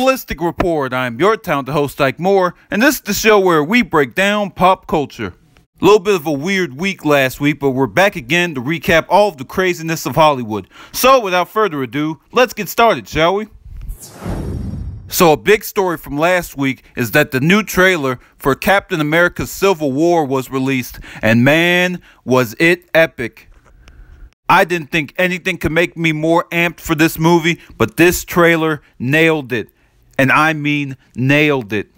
Ballistic Report. I'm your talented host, Ike Moore, and this is the show where we break down pop culture. A little bit of a weird week last week, but we're back again to recap all of the craziness of Hollywood. So, without further ado, let's get started, shall we? So, a big story from last week is that the new trailer for Captain America Civil War was released, and man, was it epic. I didn't think anything could make me more amped for this movie, but this trailer nailed it. And I mean nailed it.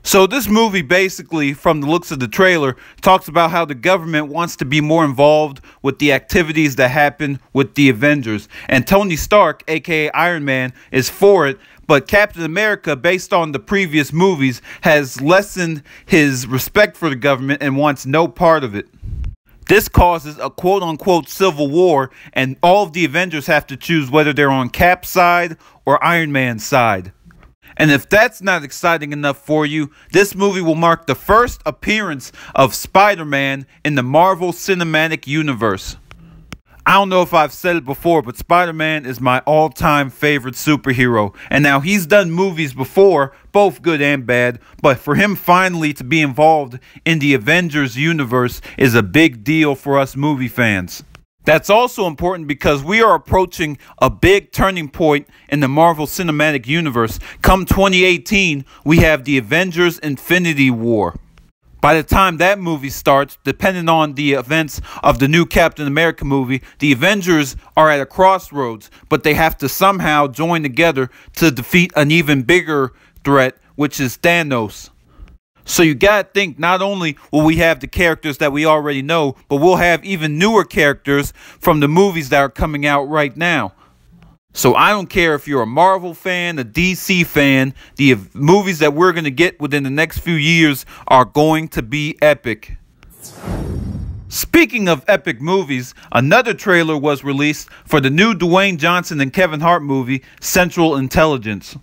So this movie basically, from the looks of the trailer, talks about how the government wants to be more involved with the activities that happen with the Avengers. And Tony Stark, aka Iron Man, is for it, but Captain America, based on the previous movies, has lessened his respect for the government and wants no part of it. This causes a quote-unquote civil war, and all of the Avengers have to choose whether they're on Cap's side or Iron Man's side. And if that's not exciting enough for you, this movie will mark the first appearance of Spider-Man in the Marvel Cinematic Universe. I don't know if I've said it before, but Spider-Man is my all-time favorite superhero. And now he's done movies before, both good and bad, but for him finally to be involved in the Avengers universe is a big deal for us movie fans. That's also important because we are approaching a big turning point in the Marvel Cinematic Universe. Come 2018, we have the Avengers Infinity War. By the time that movie starts, depending on the events of the new Captain America movie, the Avengers are at a crossroads, but they have to somehow join together to defeat an even bigger threat, which is Thanos. So you gotta think, not only will we have the characters that we already know, but we'll have even newer characters from the movies that are coming out right now. So I don't care if you're a Marvel fan, a DC fan, the movies that we're going to get within the next few years are going to be epic. Speaking of epic movies, another trailer was released for the new Dwayne Johnson and Kevin Hart movie, Central Intelligence.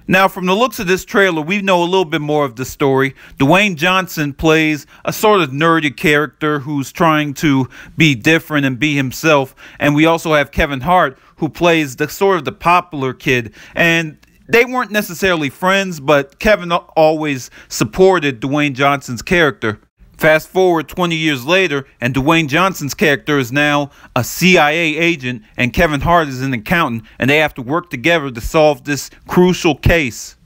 Now, from the looks of this trailer, we know a little bit more of the story. Dwayne Johnson plays a sort of nerdy character who's trying to be different and be himself. And we also have Kevin Hart, who plays the sort of the popular kid. And they weren't necessarily friends, but Kevin always supported Dwayne Johnson's character. Fast forward 20 years later, and Dwayne Johnson's character is now a CIA agent, and Kevin Hart is an accountant, and they have to work together to solve this crucial case.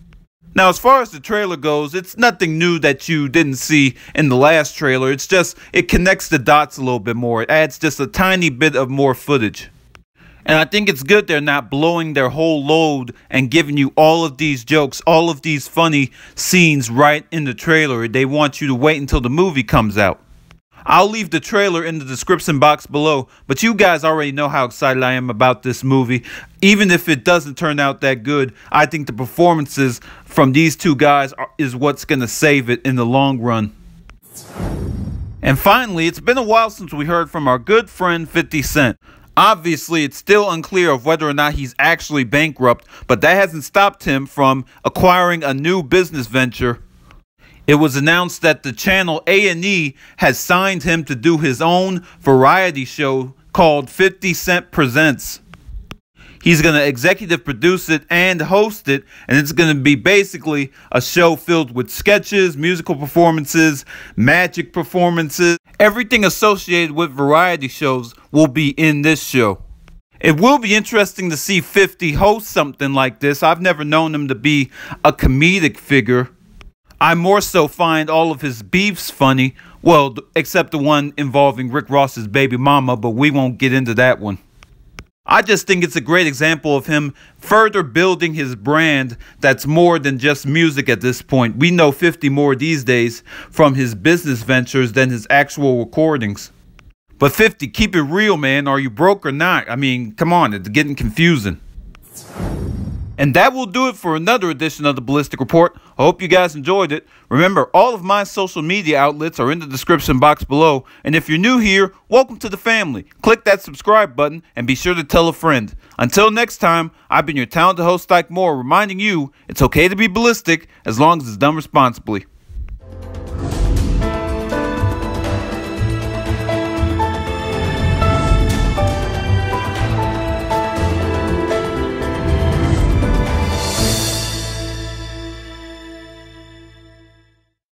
Now, as far as the trailer goes, it's nothing new that you didn't see in the last trailer. It's just, it connects the dots a little bit more. It adds just a tiny bit of more footage. And I think it's good they're not blowing their whole load and giving you all of these jokes, all of these funny scenes right in the trailer. They want you to wait until the movie comes out. I'll leave the trailer in the description box below, but you guys already know how excited I am about this movie. Even if it doesn't turn out that good, I think the performances from these two guys is what's going to save it in the long run. And finally, it's been a while since we heard from our good friend 50 Cent. Obviously, it's still unclear of whether or not he's actually bankrupt, but that hasn't stopped him from acquiring a new business venture. It was announced that the channel A&E has signed him to do his own variety show called 50 Cent Presents. He's going to executive produce it and host it, and it's going to be basically a show filled with sketches, musical performances, magic performances. Everything associated with variety shows will be in this show. It will be interesting to see 50 host something like this. I've never known him to be a comedic figure. I more so find all of his beefs funny, well, except the one involving Rick Ross's baby mama, but we won't get into that one. I just think it's a great example of him further building his brand that's more than just music at this point. We know 50 more these days from his business ventures than his actual recordings. But 50, keep it real, man. Are you broke or not? I mean, come on, it's getting confusing. And that will do it for another edition of the Ballistic Report. I hope you guys enjoyed it. Remember, all of my social media outlets are in the description box below. And if you're new here, welcome to the family. Click that subscribe button and be sure to tell a friend. Until next time, I've been your talented host, Ike Moore, reminding you it's okay to be ballistic as long as it's done responsibly.